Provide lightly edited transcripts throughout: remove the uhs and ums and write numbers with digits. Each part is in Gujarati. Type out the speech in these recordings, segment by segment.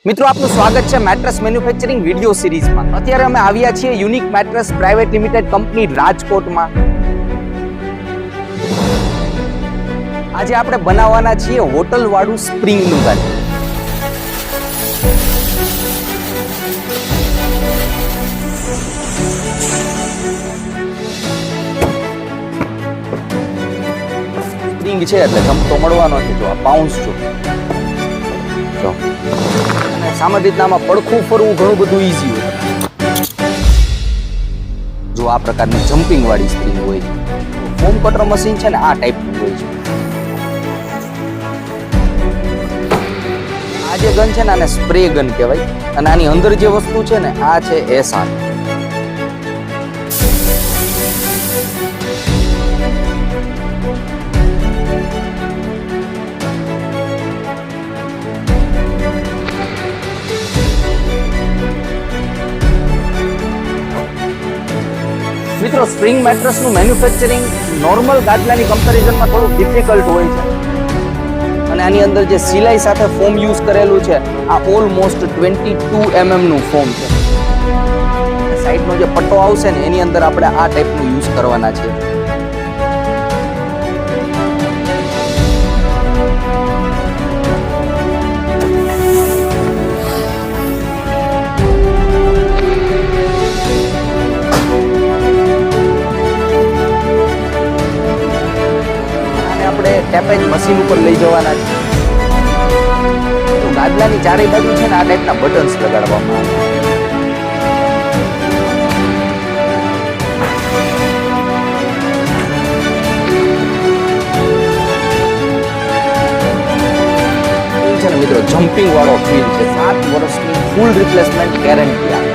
મિત્રો આપનું સ્વાગત છે મેટ્રેસ મેન્યુફેક્ચરિંગ વિડિયો સિરીઝમાં। અત્યારે અમે આવ્યા છીએ unique mattress private limited company રાજકોટમાં। આજે આપણે બનાવવાના છીએ હોટલ વાળું સ્પ્રિંગનું ગાદલું। સ્પ્રિંગ છે એટલે જમતો મળવાનો છે। જો આ બાઉન્સ જો સામાન્ય રીતનામાં પડખું ફરવું ઘણું બધું ઈઝી હોય। જો આ પ્રકારની જમ્પિંગ વાળી સ્પ્રિંગ હોય છે। ફોમ કટર મશીન છે ને આ ટાઈપનું હોય છે। આ જે ગન છે ને આને સ્પ્રે ગન કહેવાય અને આની અંદર જે વસ્તુ છે ને આ છે એસઆર। મિત્રો સ્પ્રિંગ મેટ્રેસનું મેન્યુફેક્ચરિંગ નોર્મલ ગાદલાની કમ્પેરિઝનમાં થોડું ડિફિકલ્ટ હોય છે અને આની અંદર જે સિલાઈ સાથે ફોમ યુઝ કરેલું છે આ ઓલમોસ્ટ 22 mm નું ફોમ છે। સાઈડનો જે પટ્ટો આવશે ને એની અંદર આપણે આ ટાઈપનું યુઝ કરવાના છે। ટેપેજ મશીન ઉપર લઈ જવાના છે। તો ગાદલાની ચારે બાજુ છે ને આ ટાઈપના બટન્સ લગાડવામાં આવે। છે ને મિત્રો જમ્પિંગ વાળો ફીલ છે। 7 વર્ષની ફૂલ રિપ્લેસમેન્ટ ગેરંટી આવે।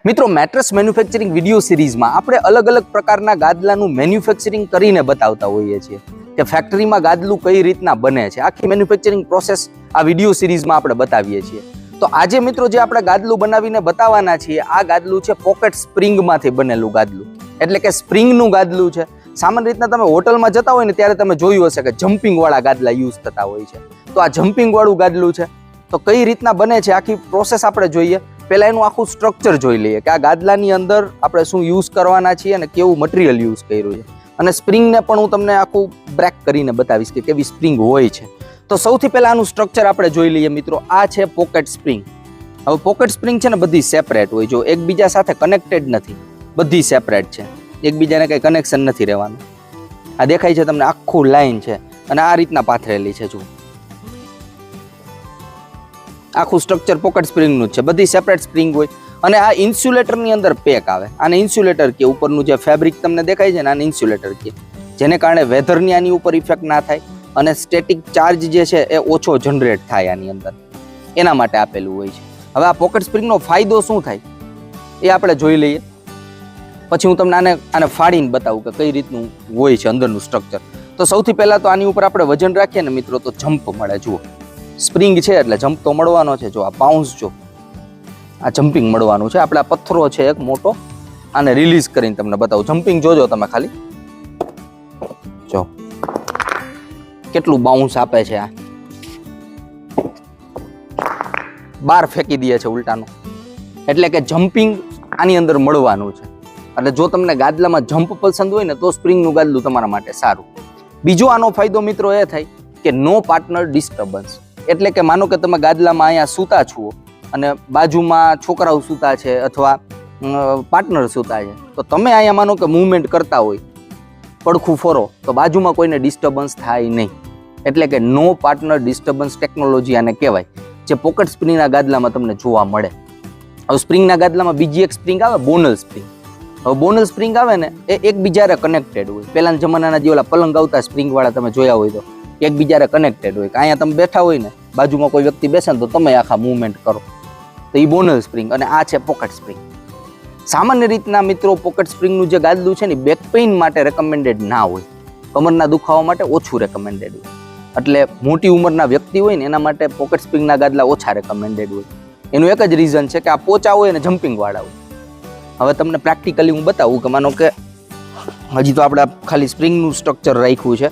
મિત્રો મેટ્રેસ મેન્યુફેક્ચરિંગ વિડિયો સિરીઝમાં આપણે અલગ અલગ પ્રકારના ગાદલાનું મેન્યુફેક્ચરિંગ કરીને બતાવતા હોઈએ છીએ કે ફેક્ટરીમાં ગાદલું કઈ રીતના બને છે। આખી મેન્યુફેક્ચરિંગ પ્રોસેસ આ વિડિયો સિરીઝમાં આપણે બતાવીએ છીએ। તો આજે મિત્રો જે આપણે ગાદલું બનાવીને બતાવવાના છીએ આ ગાદલું છે પોકેટ સ્પ્રિંગમાંથી બનેલું ગાદલું, એટલે કે સ્પ્રિંગનું ગાદલું છે। સામાન્ય રીતના તમે હોટલમાં જતા હોય ને ત્યારે તમે જોયું હશે કે જમ્પિંગ વાળા ગાદલા યુઝ થતા હોય છે। તો આ જમ્પિંગ વાળું ગાદલું છે। તો કઈ રીતના બને છે આખી પ્રોસેસ આપણે જોઈએ। પહેલા એનું આખું સ્ટ્રક્ચર જોઈ લઈએ કે આ ગાદલાની અંદર આપણે શું યુઝ કરવાના છીએ અને કેવું મટીરિયલ યુઝ કર્યું છે અને સ્પ્રિંગને પણ હું તમને આખું બ્રેક કરીને બતાવીશ કે કેવી સ્પ્રિંગ હોય છે। તો સૌથી પહેલા આનું સ્ટ્રક્ચર આપણે જોઈ લઈએ મિત્રો। આ છે પોકેટ સ્પ્રિંગ। હવે પોકેટ સ્પ્રિંગ છે ને બધી સેપરેટ હોય, જો એકબીજા સાથે કનેક્ટેડ નથી, બધી સેપરેટ છે, એકબીજાને કંઈ કનેક્શન નથી રહેવાનું। આ દેખાય છે તમને આખું લાઈન છે અને આ રીતના પાથરેલી છે। જો આખું સ્ટ્રક્ચર પોકેટ સ્પ્રિંગનું જ છે, બધી સેપરેટ સ્પ્રિંગ હોય અને આ ઇન્સ્યુલેટરની અંદર પેક આવે। આને ઇન્સ્યુલેટર કે ઉપરનું જે ફેબ્રિક તમને દેખાય છે ને આને ઇન્સ્યુલેટર કે, જેને કારણે વેધરની આની ઉપર ઇફેક્ટ ના થાય અને સ્ટેટિક ચાર્જ જે છે એ ઓછો જનરેટ થાય આની અંદર, એના માટે આપેલું હોય છે। હવે આ પોકેટ સ્પ્રિંગનો ફાયદો શું થાય એ આપણે જોઈ લઈએ, પછી હું તમને આને ફાડીને બતાવું કે કઈ રીતનું હોય છે અંદરનું સ્ટ્રક્ચર। તો સૌથી પહેલા તો આની ઉપર આપણે વજન રાખીએ ને મિત્રો તો જમ્પ મળે। જુઓ સ્પ્રિંગ છે એટલે જમ્પ તો મળવાનો છે। જો આ બાઉન્સ, જો આ જમ્પિંગ મળવાનું છે। આપણે આ પથ્થરો છે એક મોટો, આને રિલીઝ કરીને તમને બતાવું। જમ્પિંગ જોજો તમે ખાલી, જો કેટલું બાઉન્સ આપે છે। આ બાર ફેંકી દે છે ઉલટાનું, એટલે કે જમ્પિંગ આની અંદર મળવાનું છે। એટલે જો તમને ગાદલામાં જમ્પ પસંદ હોય ને તો સ્પ્રિંગનું ગાદલું તમારા માટે સારું। બીજો આનો ફાયદો મિત્રો એ થાય કે નો પાર્ટનર ડિસ્ટર્બન્સ, એટલે કે માનો કે તમે ગાદલામાં અહીંયા સૂતા છો અને બાજુમાં છોકરાઓ સૂતા છે અથવા પાર્ટનર સૂતા છે, તો તમે અહીંયા માનો કે મૂવમેન્ટ કરતા હોય, પડખું ફરો તો બાજુમાં કોઈને ડિસ્ટર્બન્સ થાય નહીં, એટલે કે નો પાર્ટનર ડિસ્ટર્બન્સ ટેકનોલોજી આને કહેવાય, જે પોકેટ સ્પ્રિંગના ગાદલામાં તમને જોવા મળે। હવે સ્પ્રિંગના ગાદલામાં બીજી એક સ્પ્રિંગ આવે બોનલ સ્પ્રિંગ। હવે બોનલ સ્પ્રિંગ આવે ને એ એકબીજારે કનેક્ટેડ હોય। પહેલાના જમાનાના જે ઓલા પલંગ આવતા સ્પ્રિંગ વાળા તમે જોયા હોય તો એકબીજારે કનેક્ટેડ હોય, કે અહીંયા તમે બેઠા હોય ને બાજુમાં કોઈ વ્યક્તિ બેસે ને તો તમે આખા મૂવમેન્ટ કરો, તો એ બોનલ સ્પ્રિંગ અને આ છે પોકેટ સ્પ્રિંગ। સામાન્ય રીતના મિત્રો પોકેટ સ્પ્રિંગનું જે ગાદલું છે ને બેક પેઇન માટે રેકમેન્ડેડ ના હોય, કમરના દુખાવા માટે ઓછું રેકમેન્ડેડ હોય, એટલે મોટી ઉંમરના વ્યક્તિ હોય ને એના માટે પોકેટ સ્પ્રિંગના ગાદલા ઓછા રેકમેન્ડેડ હોય। એનું એક જ રીઝન છે કે આ પોચા હોય અને જમ્પિંગ વાળા હોય। હવે તમને પ્રેક્ટિકલી હું બતાવું કે માનો કે હજી તો આપણે ખાલી સ્પ્રિંગનું સ્ટ્રક્ચર રાખ્યું છે।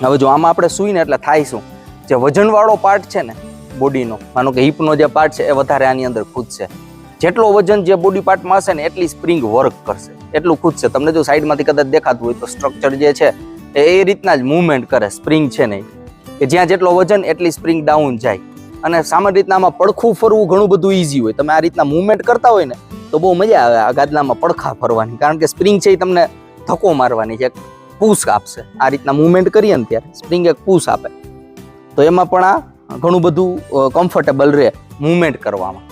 હવે જો આમાં આપણે સૂઈને એટલે થાય શું, જે વજનવાળો પાર્ટ છે ને બોડીનો, માનો કે હિપનો જે પાર્ટ છે એ વધારે આની અંદર ખૂદશે. જેટલો વજન જે બોડી પાર્ટમાં હશે ને એટલી સ્પ્રિંગ વર્ક કરશે, એટલું ખૂદશે. તમને જો સાઈડમાંથી કદાચ દેખાતું હોય તો સ્ટ્રક્ચર જે છે એ રીતના જ મૂવમેન્ટ કરે. સ્પ્રિંગ છે ને કે જ્યાં જેટલો વજન એટલી સ્પ્રિંગ ડાઉન જાય. અને સામાન્ય રીતના આમાં પડખું ફરવું ઘણું બધું ઈઝી હોય. તમે આ રીતના મૂવમેન્ટ કરતા હોય ને તો બહુ મજા આવે આ ગાદલામાં પડખા ફરવાની, કારણ કે સ્પ્રિંગ છે એ તમને ધક્કો મારવાની છે, પુશ આપશે. આ રીતના મૂવમેન્ટ કરીએ ને ત્યારે સ્પ્રિંગ એક પુશ આપે, તો એમાં પણ આ ઘણું બધું કમ્ફર્ટેબલ રહે મૂવમેન્ટ કરવામાં.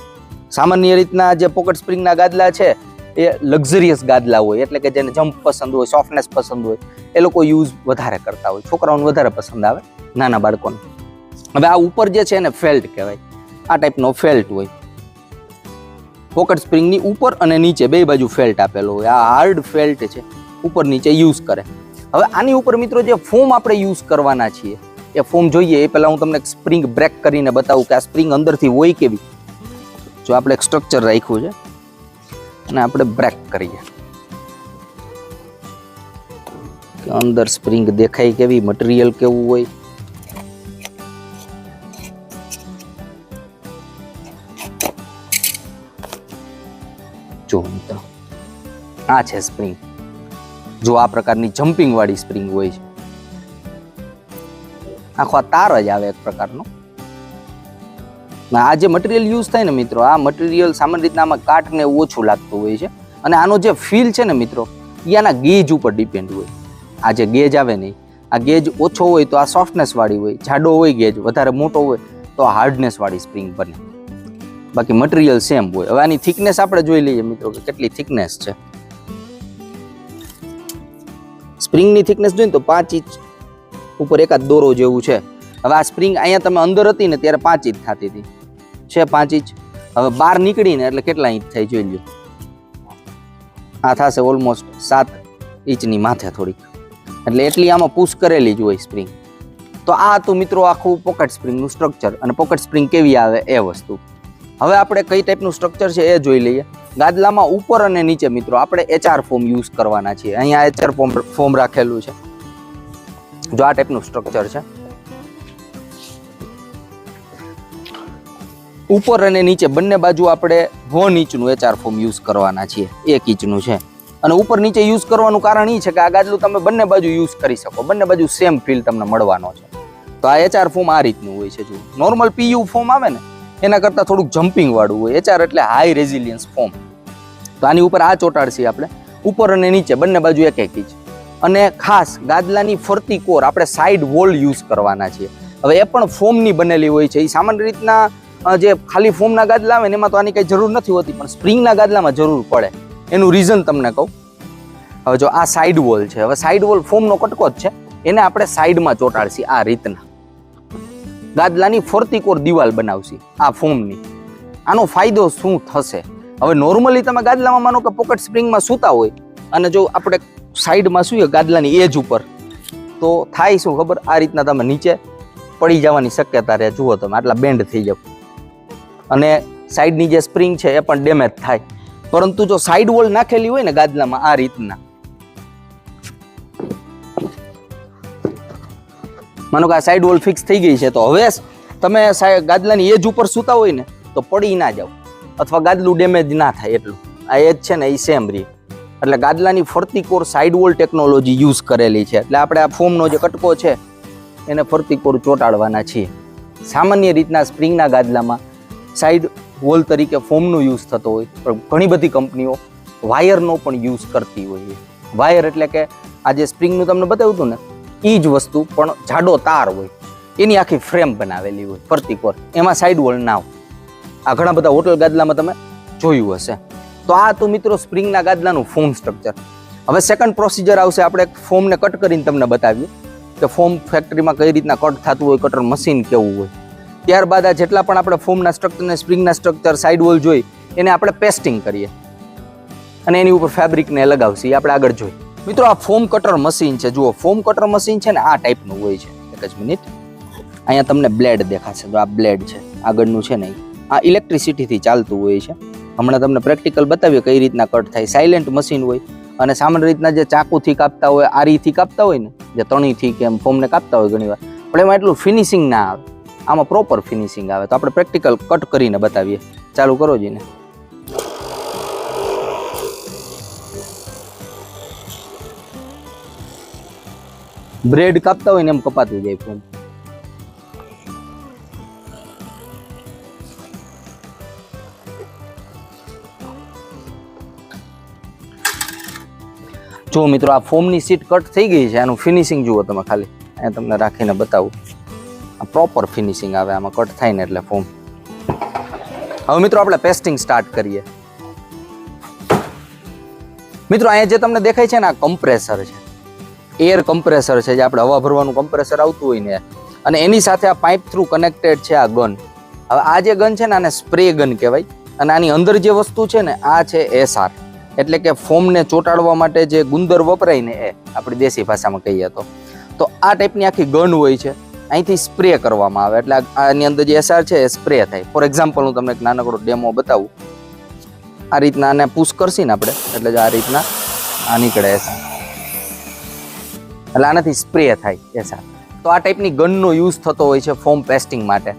સામાન્ય રીતના જે પોકેટ સ્પ્રિંગના ગાદલા છે એ લક્ઝરિયસ ગાદલા હોય, એટલે કે જેને જમ્પ પસંદ હોય, સોફ્ટનેસ પસંદ હોય, એ લોકો યુઝ વધારે કરતા હોય. છોકરાઓને વધારે પસંદ આવે, નાના બાળકોને. હવે આ ઉપર જે છે એને ફેલ્ટ કહેવાય. આ ટાઈપનો ફેલ્ટ હોય પોકેટ સ્પ્રિંગની ઉપર અને નીચે બે બાજુ ફેલ્ટ આપેલો હોય. આ હાર્ડ ફેલ્ટ છે, ઉપર નીચે યુઝ કરે. હવે આની ઉપર મિત્રો જે ફોમ આપણે યુઝ કરવાના છીએ એ ફોમ જોઈએ એ પહેલાં હું તમને સ્પ્રિંગ બ્રેક કરીને બતાવું કે આ સ્પ્રિંગ અંદરથી હોય કેવી. જો આપણે એક સ્ટ્રક્ચર રાખ્યું છે અને આપણે બ્રેક કરીએ કે અંદર સ્પ્રિંગ દેખાય કેવી, મટીરિયલ કેવું હોય. જો મિત્રો આ છે સ્પ્રિંગ. જો આ પ્રકારની જમ્પિંગ વાળી સ્પ્રિંગ હોય છે, આખો આ તાર જ આવે એક પ્રકારનો. આ જે મટીરિયલ યુઝ થાય ને મિત્રો, આ મટીરિયલ સામાન્ય રીતના આમાં કાટને ઓછું લાગતું હોય છે. અને આનો જે ફીલ છે ને મિત્રો એ આના ગેજ ઉપર ડિપેન્ડ હોય. આ જે ગેજ આવે ને આ ગેજ ઓછો હોય તો આ સોફ્ટનેસ વાળી હોય, જાડો હોય ગેજ, વધારે મોટો હોય તો આ હાર્ડનેસ વાળી સ્પ્રિંગ બને. બાકી મટીરિયલ સેમ હોય. હવે આની થિકનેસ આપણે જોઈ લઈએ મિત્રો કે કેટલી થિકનેસ છે. સ્પ્રિંગની થિકનેસ જોઈએ તો 5 ઇંચ ઉપર એકાદ દોરો જેવું છે. હવે આ સ્પ્રિંગ અહીંયા તમે અંદર હતી ને ત્યારે 5 ઇંચ થતી હતી, છે 5 ઇંચ. હવે બહાર નીકળીને એટલે કેટલા ઇંચ થાય જોઈ લો. આ થશે ઓલમોસ્ટ 7 ઇંચની માથે થોડીક, એટલે એટલી આમાં પુશ કરેલી જ હોય સ્પ્રિંગ. તો આ હતું મિત્રો આખું પોકેટ સ્પ્રિંગનું સ્ટ્રક્ચર. અને પોકેટ સ્પ્રિંગ કેવી આવે એ વસ્તુ. હવે આપણે કઈ ટાઈપનું સ્ટ્રક્ચર છે એ જોઈ લઈએ. ગાદલામાં ઉપર અને નીચે મિત્રો આપણે HR ફોમ યુઝ કરવાના છીએ. અહીંયા HR ફોમ રાખેલું છે. જો આ ટાઈપનું સ્ટ્રક્ચર છે. ઉપર અને નીચે બંને બાજુ આપણે 1 ઇંચનું HR ફોમ યુઝ કરવાના છીએ. 1 ઇંચનું છે. અને ઉપર નીચે યુઝ કરવાનું કારણ એ છે કે આ ગાદલું તમે બંને બાજુ યુઝ કરી શકો, બંને બાજુ સેમ ફીલ તમને મળવાનો છે. તો આ HR ફોમ આ રીતનું હોય છે. જો નોર્મલ PU ફોમ આવે ને એના કરતાં થોડુંક જમ્પિંગ વાળું હોય. HR એટલે હાઈ રેઝિલિયન્સ ફોમ. તો આની ઉપર આ ચોટાડશે આપણે, ઉપર અને નીચે બંને બાજુ 1 ઇંચ. અને ખાસ ગાદલાની ફરતી કોર આપણે સાઈડ વોલ યુઝ કરવાના છીએ. હવે એ પણ ફોમની બનેલી હોય છે. એ સામાન્ય રીતના જે ખાલી ફોમના ગાદલા આવે ને એમાં તો આની કંઈ જરૂર નથી હોતી, પણ સ્પ્રિંગના ગાદલામાં જરૂર પડે. એનું રીઝન તમને કહું. હવે જો આ સાઈડ વોલ છે, હવે સાઈડ વોલ ફોમનો કટકો જ છે, એને આપણે સાઈડમાં ચોટાડશી આ રીતના. ગાદલાની ફરતી કોર દિવાલ બનાવશી આ ફોમની. આનો ફાયદો શું થશે? હવે નોર્મલી તમે ગાદલામાં માનો કે પોકેટ સ્પ્રિંગમાં સૂતા હોય અને જો આપણે સાઈડમાં સૂઈએ ગાદલાની એજ ઉપર, તો થાય શું ખબર? આ રીતના તમે નીચે પડી જવાની શક્યતા રહે. જુઓ તમે આટલા બેન્ડ થઈ જાવ અને સાઈડની જે સ્પ્રિંગ છે એ પણ ડેમેજ થાય. પરંતુ જો સાઈડ વોલ નાખેલી હોય ને ગાદલામાં આ રીતના, માનો કે આ સાઈડ વોલ ફિક્સ થઈ ગઈ છે, તો હવે તમે ગાદલાની એજ ઉપર સૂતા હોય ને તો પડી ના જાવ અથવા ગાદલું ડેમેજ ના થાય એટલું. આ એજ છે ને એ સેમ રહી. એટલે ગાદલાની ફરતી core side wall technology use કરેલી છે. એટલે આપણે આ ફોમનો જે કટકો છે એને ફરતી કોર ચોંટાડવાના છીએ. સામાન્ય રીતના સ્પ્રિંગના ગાદલામાં સાઈડ વોલ તરીકે ફોમનો યુઝ થતો હોય, પણ ઘણી બધી કંપનીઓ વાયરનો પણ યુઝ કરતી હોય. વાયર એટલે કે આ જે સ્પ્રિંગનું તમને બતાવ્યું હતું ને એ જ વસ્તુ, પણ જાડો તાર હોય, એની આખી ફ્રેમ બનાવેલી હોય ફરતી કોર. એમાં સાઈડ વોલ ના હોય. આ ઘણા બધા હોટલ ગાદલામાં તમે જોયું હશે. તો આ તો મિત્રો સ્પ્રિંગના ગાદલાનું ફોમ સ્ટ્રક્ચર. હવે સેકન્ડ પ્રોસિજર આવશે. આપણે ફોમને કટ કરીને તમને બતાવીએ કે ફોમ ફેક્ટરીમાં કઈ રીતના કટ થતું હોય, કટર મશીન કેવું હોય. ત્યારબાદ આ જેટલા પણ આપણે ફોમના સ્ટ્રક્ચરને સ્પ્રિંગના સ્ટ્રક્ચર સાઈડ વોલ જોઈ એને આપણે પેસ્ટિંગ કરીએ અને એની ઉપર ફેબ્રિકને લગાવશે. આપણે આગળ જોઈ મિત્રો આ ફોમ કટર મશીન છે. જુઓ ફોમ કટર મશીન છે ને આ ટાઈપનું હોય છે. એક જ મિનિટ, અહીંયા તમને બ્લેડ દેખાશે. જો આ બ્લેડ છે આગળનું છે ને, આ ઇલેક્ટ્રિસિટીથી ચાલતું હોય છે. હમણાં તમને પ્રેક્ટિકલ બતાવીએ કઈ રીતના કટ થાય. સાયલેન્ટ મશીન હોય અને સામાન્ય રીતના જે ચાકુથી કાપતા હોય, આરીથી કાપતા હોય ને, જે તણીથી કે એમ ફોમને કાપતા હોય ઘણીવાર, પણ એમાં એટલું ફિનિશિંગ ના આવે. આમાં પ્રોપર ફિનિશિંગ આવે. તો આપણે પ્રેક્ટિકલ કટ કરીને બતાવીએ. ચાલુ કરો જીને. બ્રેડ કાપતા હોય ને એમ કપાતું જાય ફોમ. જો મિત્રો, આ ફોમની સીટ કટ થઈ ગઈ છે. આનું ફિનિશિંગ જુઓ તમે ખાલી. અહીંયા તમને રાખીને બતાવું. આ પ્રોપર ફિનિશિંગ આવે આમાં કટ થાય ને એટલે ફોમ. હવે મિત્રો આપણે પેસ્ટિંગ સ્ટાર્ટ કરીએ. મિત્રો અહીંયા જે તમને દેખાય છે ને આ કમ્પ્રેસર છે, એર કમ્પ્રેસર છે, જે આપણે હવા ભરવાનું કમ્પ્રેસર આવતું હોય ને, અને એની સાથે આ પાઇપ થ્રુ કનેક્ટેડ છે આ ગન. હવે આ જે ગન છે ને આને સ્પ્રે ગન કહેવાય. અને આની અંદર જે વસ્તુ છે ને આ છે SR, એટલે કે ફોમને ચોંટાડવા માટે જે ગુંદર વપરાય ને એ આપણી દેશી ભાષામાં કહીએ તો આ ટાઈપની આખી ગન હોય છે. અહીંથી સ્પ્રે કરવામાં આવે એટલે આની અંદર જે SR છે એ સ્પ્રે થાય. ફોર એક્ઝામ્પલ હું તમને એક નાનકડો ડેમો બતાવું. આ રીતના આને પુશ કરશી ને આપણે એટલે આ રીતના આ નીકળે SR, એટલે આનાથી સ્પ્રે થાય SR. તો આ ટાઈપની ગનનો યુઝ થતો હોય છે ફોમ પેસ્ટિંગ માટે.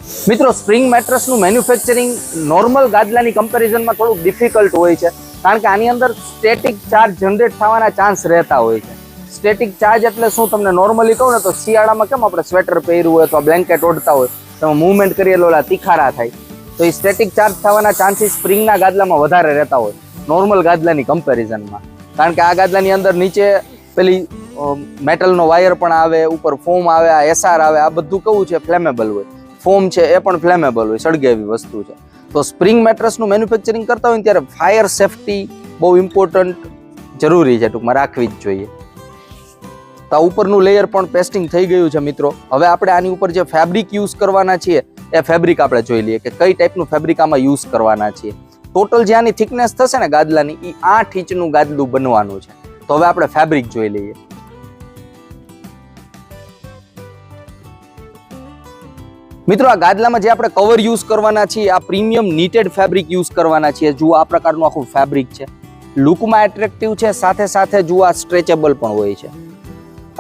મિત્રો સ્પ્રિંગ મેટ્રેસનું મેન્યુફેક્ચરિંગ નોર્મલ ગાદલાની કમ્પેરિઝનમાં થોડુંક ડિફિકલ્ટ હોય છે, કારણ કે આની અંદર સ્ટેટિક ચાર્જ જનરેટ થવાના ચાન્સ રહેતા હોય છે. સ્ટેટિક ચાર્જ એટલે શું, તમને નોર્મલી કહું ને તો શિયાળામાં કેમ આપણે સ્વેટર પહેર્યું હોય અથવા બ્લેન્કેટ ઓઢતા હોય તો મૂવમેન્ટ કરીએ ઓલા તિખારા થાય, તો એ સ્ટેટિક ચાર્જ થવાના ચાન્સીસ સ્પ્રિંગના ગાદલામાં વધારે રહેતા હોય નોર્મલ ગાદલાની કમ્પેરિઝનમાં. કારણ કે આ ગાદલાની અંદર નીચે પેલી મેટલનો વાયર પણ આવે, ઉપર ફોમ આવે, આ એસઆર આવે, આ બધું કેવું છે ફ્લેમેબલ હોય. ફોમ છે એ પણ ફ્લેમેબલ હોય, સળગે એવી વસ્તુ છે. તો સ્પ્રિંગ મેટ્રેસનું મેન્યુફેક્ચરિંગ કરતા હોય ત્યારે ફાયર સેફટી બહુ ઇમ્પોર્ટન્ટ જરૂરી છે, ટૂંકમાં રાખવી જ જોઈએ. તો આ ઉપરનું લેયર પણ પેસ્ટિંગ થઈ ગયું છે મિત્રો. હવે આપણે આની ઉપર જે ફેબ્રિક યુઝ કરવાના છીએ એ ફેબ્રિક આપણે જોઈ લઈએ કે કઈ ટાઈપનું ફેબ્રિક આમાં યુઝ કરવાના છીએ. ટોટલ જે આની થિકનેસ થશે ને ગાદલાની એ 8 ઇંચનું ગાદલું બનવાનું છે. તો હવે આપણે ફેબ્રિક જોઈ લઈએ. મિત્રો આ ગાદલામાં જે આપણે કવર યુઝ કરવાના છીએ આ પ્રીમિયમ નીટેડ ફેબ્રિક યુઝ કરવાના છીએ. જુઓ આ પ્રકારનું આખું ફેબ્રિક છે, લુકમાં એટ્રેક્ટિવ છે, સાથે સાથે જુઓ આ સ્ટ્રેચેબલ પણ હોય છે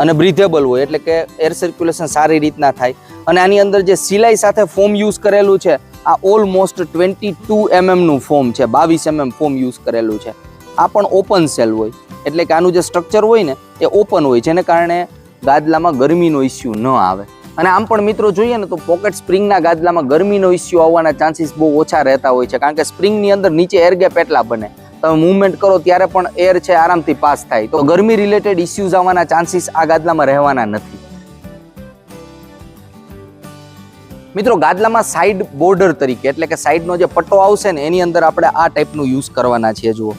અને બ્રીથેબલ હોય, એટલે કે એર સર્ક્યુલેશન સારી રીતના થાય. અને આની અંદર જે સિલાઈ સાથે ફોમ યુઝ કરેલું છે આ ઓલમોસ્ટ 22 mm નું ફોમ છે, 22 mm ફોમ યુઝ કરેલું છે. આ પણ ઓપન સેલ હોય, એટલે કે આનું જે સ્ટ્રક્ચર હોય ને એ ઓપન હોય, જેને કારણે ગાદલામાં ગરમીનો ઇસ્યુ ન આવે. અને આમ પણ મિત્રો જોઈએ ને તો પોકેટ સ્પ્રિંગના ગાદલામાં ગરમીનો ઇસ્યુ આવવાના ચાન્સીસ બહુ ઓછા રહેતા હોય છે, કારણ કે સ્પ્રિંગની અંદર નીચે એર ગેપ એટલા બને, તમે મૂવમેન્ટ કરો ત્યારે પણ એર છે આરામથી પાસ થાય, તો ગરમી રિલેટેડ ઇસ્યુઝ આવવાના ચાન્સીસ આ ગાદલામાં રહેવાના નથી. મિત્રો ગાદલામાં સાઈડ બોર્ડર તરીકે, એટલે કે સાઈડનો જે પટ્ટો આવશે ને એની અંદર આપણે આ ટાઈપનું યુઝ કરવાના છીએ. જુઓ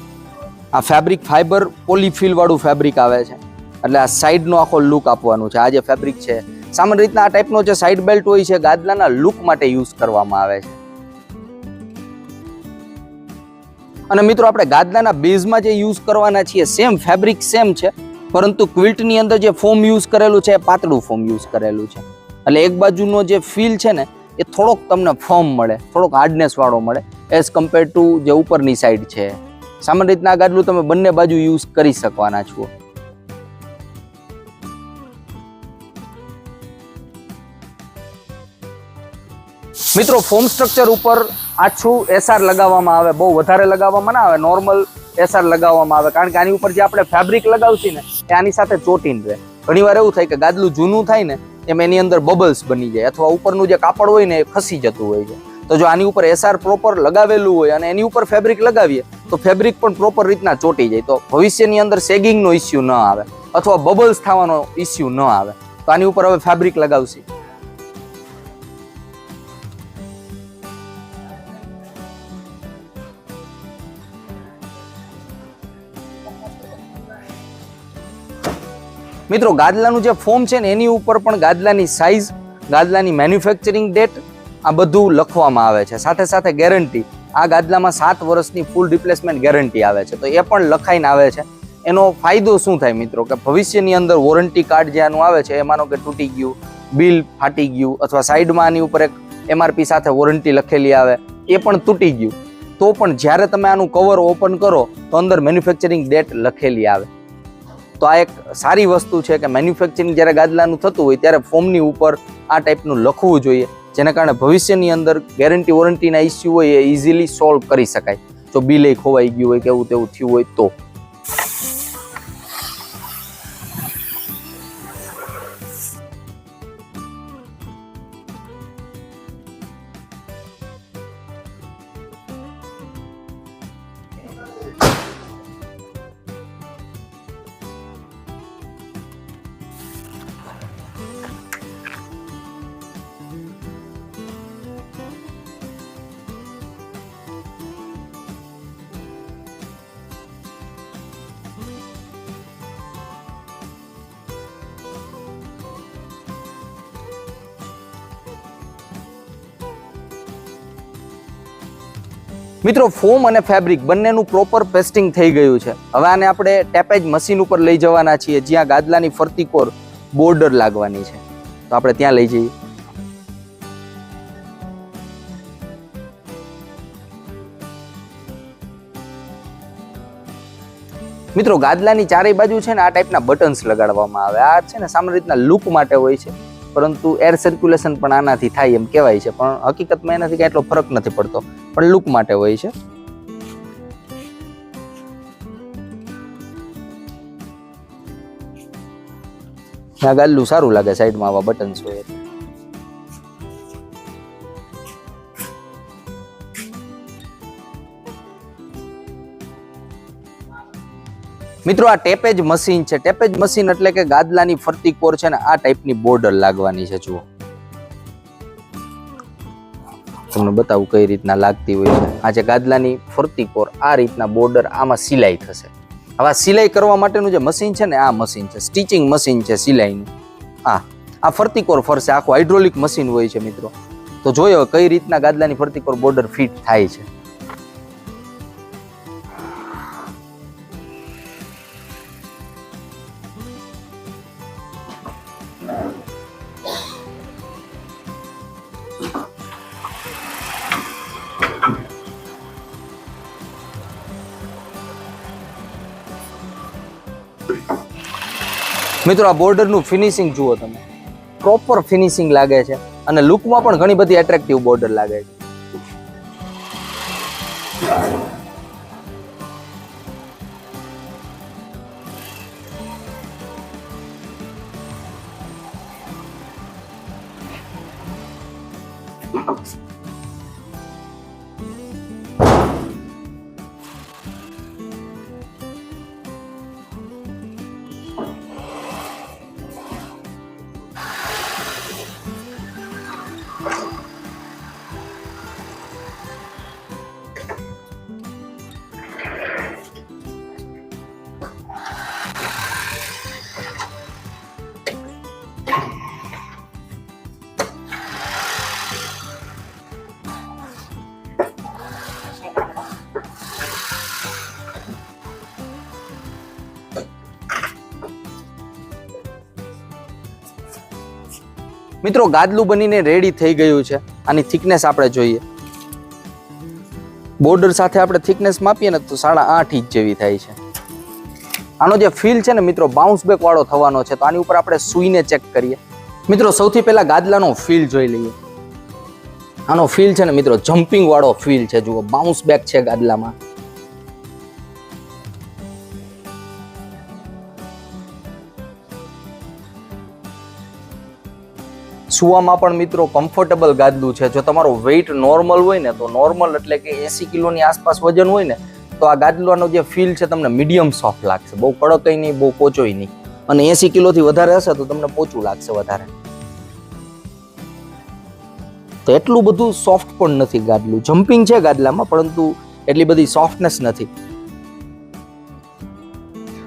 આ ફેબ્રિક ફાઈબર પોલીફિલ વાળું ફેબ્રિક આવે છે, એટલે આ સાઈડનો આખો લુક આપવાનું છે. આ જે ફેબ્રિક છે સામાન્ય રીતના આ ટાઈપનો જે સાઈડ બેલ્ટ હોય છે ગાદલાના લુક માટે યુઝ કરવામાં આવે છે. અને મિત્રો આપણે ગાદલાના બેઝમાં જે યુઝ કરવાના છીએ સેમ ફેબ્રિક સેમ છે, પરંતુ ક્વિલ્ટની અંદર જે ફોમ યુઝ કરેલું છે એ પાતળું ફોમ યુઝ કરેલું છે, એટલે એક બાજુનો જે ફીલ છે ને એ થોડોક તમને ફોર્મ મળે, થોડોક હાર્ડનેસ વાળો મળે એઝ કમ્પેર ટુ જે ઉપરની સાઈડ છે. સામાન્ય રીતના આ ગાદલું તમે બંને બાજુ યુઝ કરી શકવાના છો. મિત્રો ફોમ સ્ટ્રક્ચર ઉપર આછું એસઆર લગાવવામાં આવે, બહુ વધારે લગાવવામાં ના આવે, નોર્મલ એસઆર લગાવવામાં આવે, કારણ કે આની ઉપર જે આપણે ફેબ્રિક લગાવશી ને એ આની સાથે ચોટીને રહે. ઘણીવાર એવું થાય કે ગાદલું જૂનું થાય ને એમ એની અંદર બબલ્સ બની જાય, અથવા ઉપરનું જે કાપડ હોય ને એ ખસી જતું હોય છે. તો જો આની ઉપર એસઆર પ્રોપર લગાવેલું હોય અને એની ઉપર ફેબ્રિક લગાવીએ તો ફેબ્રિક પણ પ્રોપર રીતના ચોટી જાય, તો ભવિષ્યની અંદર સેગિંગનો ઇસ્યુ ન આવે અથવા બબલ્સ થવાનો ઇસ્યુ ન આવે. તો આની ઉપર હવે ફેબ્રિક લગાવશી. મિત્રો ગાદલાનું જે ફોર્મ છે ને એની ઉપર પણ ગાદલાની સાઇઝ, ગાદલાની મેન્યુફેક્ચરિંગ ડેટ આ બધું લખવામાં આવે છે. સાથે સાથે ગેરંટી, આ ગાદલામાં 7 વર્ષની ફૂલ રિપ્લેસમેન્ટ ગેરંટી આવે છે, તો એ પણ લખાઈને આવે છે. એનો ફાયદો શું થાય મિત્રો કે ભવિષ્યની અંદર વોરંટી કાર્ડ જે આનું આવે છે એ માનો કે તૂટી ગયું, બિલ ફાટી ગયું, અથવા સાઈડમાં આની ઉપર એક MRP સાથે વોરંટી લખેલી આવે એ પણ તૂટી ગયું, તો પણ જ્યારે તમે આનું કવર ઓપન કરો તો અંદર મેન્યુફેક્ચરિંગ ડેટ લખેલી આવે. તો આ એક સારી વસ્તુ છે કે મેન્યુફેક્ચરિંગ જ્યારે ગાદલાનું થતું હોય ત્યારે ફોર્મની ઉપર આ ટાઈપનું લખવું જોઈએ, જેના કારણે ભવિષ્યની અંદર ગેરંટી વોરંટીના ઇસ્યુ હોય એ ઇઝીલી સોલ્વ કરી શકાય. જો બિલ ખોવાઈ ગયું હોય કે એવું તેવું થયું હોય તો. મિત્રો ફોમ અને ફેબ્રિક બંનેનું પ્રોપર પેસ્ટિંગ થઈ ગયું છે. હવે આને આપણે ટેપેજ મશીન ઉપર લઈ જવાના છીએ, જ્યાં ગાદલાની ફરતી કોર બોર્ડર લાગવાની છે, તો આપણે ત્યાં લઈ જઈએ. મિત્રો ગાદલાની ચારેય બાજુ છે ને આ ટાઈપના બટન્સ લગાડવામાં આવે. આ છે ને સામાન્ય રીતના લુક માટે હોય છે, પરંતુ એર સર્ક્યુલેશન પણ આનાથી થાય એમ કહેવાય છે, પણ હકીકતમાં એનાથી કાંઈ એટલો ફરક નથી પડતો, પણ લુક માટે હોય છે. આ ગાદલું સારું લાગે, સાઈડમાં આવા બટન્સ હોય. મિત્રો આ ટેપેજ મશીન છે. ટેપેજ મશીન એટલે કે ગાદલાની ફરતી કોર છે ને આ ટાઈપની બોર્ડર લાગવાની છે. જુઓ તમને બતાવું કઈ રીતના લાગતી હોય છે. આ જે ગાદલાની ફરતી કોર આ રીતના બોર્ડર આમાં સિલાઈ થશે. હવે સિલાઈ કરવા માટેનું જે મશીન છે ને આ મશીન છે, સ્ટિચિંગ મશીન છે સિલાઈનું. આ ફરતી કોર ફરશે, આખું હાઇડ્રોલિક મશીન હોય છે મિત્રો. તો જોયો કઈ રીતના ગાદલાની ફરતી કોર બોર્ડર ફિટ થાય છે. મિત્રો આ બોર્ડરનું ફિનિશિંગ જુઓ તમે, પ્રોપર ફિનિશિંગ લાગે છે અને લુકમાં પણ ઘણી બધી એટ્રેક્ટિવ બોર્ડર લાગે છે. મિત્રો ગાદલું બનીને રેડી થઈ ગયું છે. આની થિકનેસ આપણે જોઈએ. બોર્ડર સાથે આપણે થિકનેસ માપીએ ને તો 8.5 ઇંચ જેવી થાય છે. આનો જે ફીલ છે ને મિત્રો બાઉન્સ બેક વાળો થવાનો છે. તો આની ઉપર આપણે સૂઈને ચેક કરીએ. મિત્રો સૌથી પહેલા ગાદલાનો ફીલ જોઈ લઈએ. આનો ફીલ છે ને મિત્રો જમ્પિંગ વાળો ફીલ છે. જુઓ બાઉન્સ બેક છે ગાદલામાં. સુવામાં પણ મિત્રો કમ્ફર્ટેબલ ગાદલું છે. જો તમારો વેઇટ નોર્મલ હોય ને તો નોર્મલ એટલે કે 80 કિલોની આસપાસ વજન હોય ને તો આ ગાદલાનો જે ફીલ છે તમને મીડિયમ સોફ્ટ લાગશે. બહુ કડકય નહીં, બહુ પોચોય નહીં. અને 80 કિલોથી વધારે હશે તો તમને પોચું લાગશે વધારે. તો એટલું બધું સોફ્ટ પણ નથી ગાદલું. જમ્પિંગ છે ગાદલામાં પરંતુ એટલી બધી સોફ્ટનેસ નથી.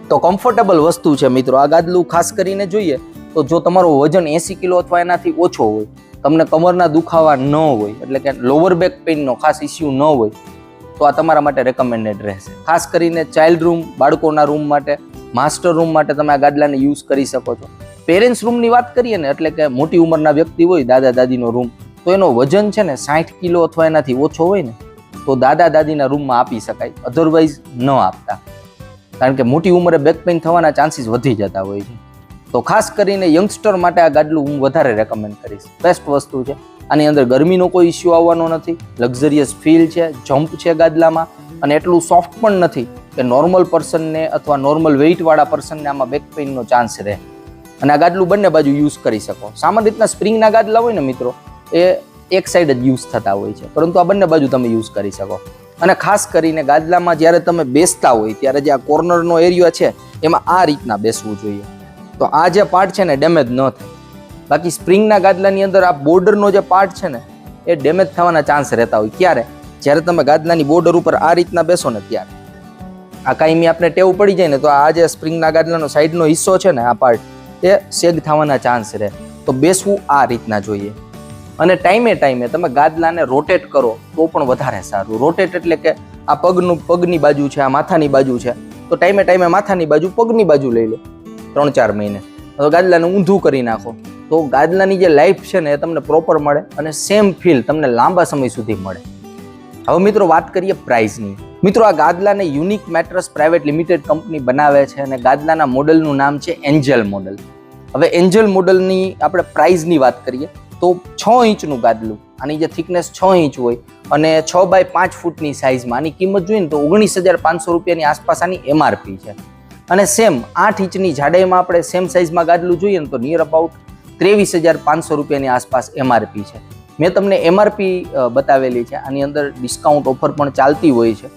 તો કમ્ફર્ટેબલ વસ્તુ છે મિત્રો. આ ગાદલું ખાસ કરીને જોઈએ તો જો તમારું વજન 80 કિલો અથવા એનાથી ઓછો હોય, તમને કમરના દુખાવા ન હોય, એટલે કે લોવર બેક પેઇનનો ખાસ ઇસ્યુ ન હોય, તો આ તમારા માટે રેકમેન્ડેડ રહેશે. ખાસ કરીને ચાઇલ્ડ રૂમ, બાળકોના રૂમ માટે, માસ્ટર રૂમ માટે તમે આ ગાદલાને યુઝ કરી શકો છો. પેરેન્ટ્સ રૂમની વાત કરીએ ને એટલે કે મોટી ઉંમરના વ્યક્તિ હોય, દાદા દાદીનો રૂમ, તો એનો વજન છે ને 60 કિલો અથવા એનાથી ઓછો હોય ને તો દાદા દાદીના રૂમમાં આપી શકાય, અધરવાઇઝ ન આપતા. કારણ કે મોટી ઉંમરે બેક પેઇન થવાના ચાન્સીસ વધી જતા હોય છે. તો ખાસ કરીને યંગસ્ટર માટે આ ગાદલું હું વધારે રેકમેન્ડ કરીશ. બેસ્ટ વસ્તુ છે. આની અંદર ગરમીનો કોઈ ઇસ્યુ આવવાનો નથી. લક્ઝરિયસ ફીલ છે, જમ્પ છે ગાદલામાં, અને એટલું સોફ્ટ પણ નથી કે નોર્મલ પર્સનને અથવા નોર્મલ વેઇટવાળા પર્સનને આમાં બેક પેઇનનો ચાન્સ રહે. અને આ ગાદલું બંને બાજુ યુઝ કરી શકો. સામાન્ય રીતના સ્પ્રિંગના ગાદલા હોય ને મિત્રો એ એક સાઈડ જ યુઝ થતા હોય છે, પરંતુ આ બંને બાજુ તમે યુઝ કરી શકો. અને ખાસ કરીને ગાદલામાં જ્યારે તમે બેસતા હોય ત્યારે જે આ કોર્નરનો એરિયા છે એમાં આ રીતના બેસવું જોઈએ. તો આ જે પાર્ટ છે ને ડેમેજ ન થાય. બાકી સ્પ્રિંગના ગાદલાની અંદર આ બોર્ડરનો જે પાર્ટ છે ને એ ડેમેજ થવાના ચાન્સ રહેતા હોય. ક્યારે? જ્યારે તમે ગાદલાની બોર્ડર ઉપર આ રીતના બેસો ને ત્યારે. આ કાયમી આપણે ટેવ પડી જાય ને તો આ જે સ્પ્રિંગના ગાદલાનો સાઈડનો હિસ્સો છે ને આ પાર્ટ એ સેગ થવાના ચાન્સ રહે. તો બેસવું આ રીતના જોઈએ. અને ટાઈમે ટાઈમે તમે ગાદલાને રોટેટ કરો તો પણ વધારે સારું. રોટેટ એટલે કે આ પગની બાજુ છે, આ માથાની બાજુ છે, તો ટાઈમે ટાઈમે માથાની બાજુ પગની બાજુ લઈ લો. 3-4 મહિને તો ગાદલાને ઊંધું કરી નાખો તો ગાદલાની જે લાઈફ છે ને એ તમને પ્રોપર મળે અને સેમ ફીલ તમને લાંબા સમય સુધી મળે. હવે મિત્રો વાત કરીએ પ્રાઇસની. મિત્રો આ ગાદલાને unique mattress private limited company બનાવે છે અને ગાદલાના મોડલનું નામ છે એન્જલ મોડલ. હવે એન્જલ મોડલની આપણે પ્રાઇઝની વાત કરીએ તો 6 ઇંચનું ગાદલું, આની જે થિકનેસ 6 ઇંચ હોય અને 6 બાય 5 ફૂટની સાઇઝમાં આની કિંમત જોઈએ ને તો 19,500 રૂપિયાની આસપાસ આની એમઆરપી છે. અને સેમ 8 ઇંચની જાડાઈમાં આપણે સેમ સાઇઝમાં ગાદલું જોઈએ ને તો નિયર અબાઉટ 23,500 રૂપિયાની આસપાસ એમઆરપી છે. મેં તમને એમઆરપી બતાવેલી છે, આની અંદર ડિસ્કાઉન્ટ ઓફર પણ ચાલતી હોય છે,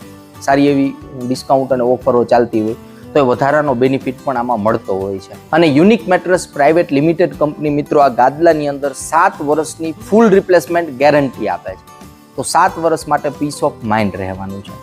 સારી એવી ડિસ્કાઉન્ટ અને ઓફરો ચાલતી હોય તો એ વધારાનો બેનિફિટ પણ આમાં મળતો હોય છે. અને unique mattress private limited company મિત્રો આ ગાદલાની અંદર 7 વર્ષની ફૂલ રિપ્લેસમેન્ટ ગેરંટી આપે છે. તો 7 વર્ષ માટે પીસ ઓફ માઇન્ડ રહેવાનું છે.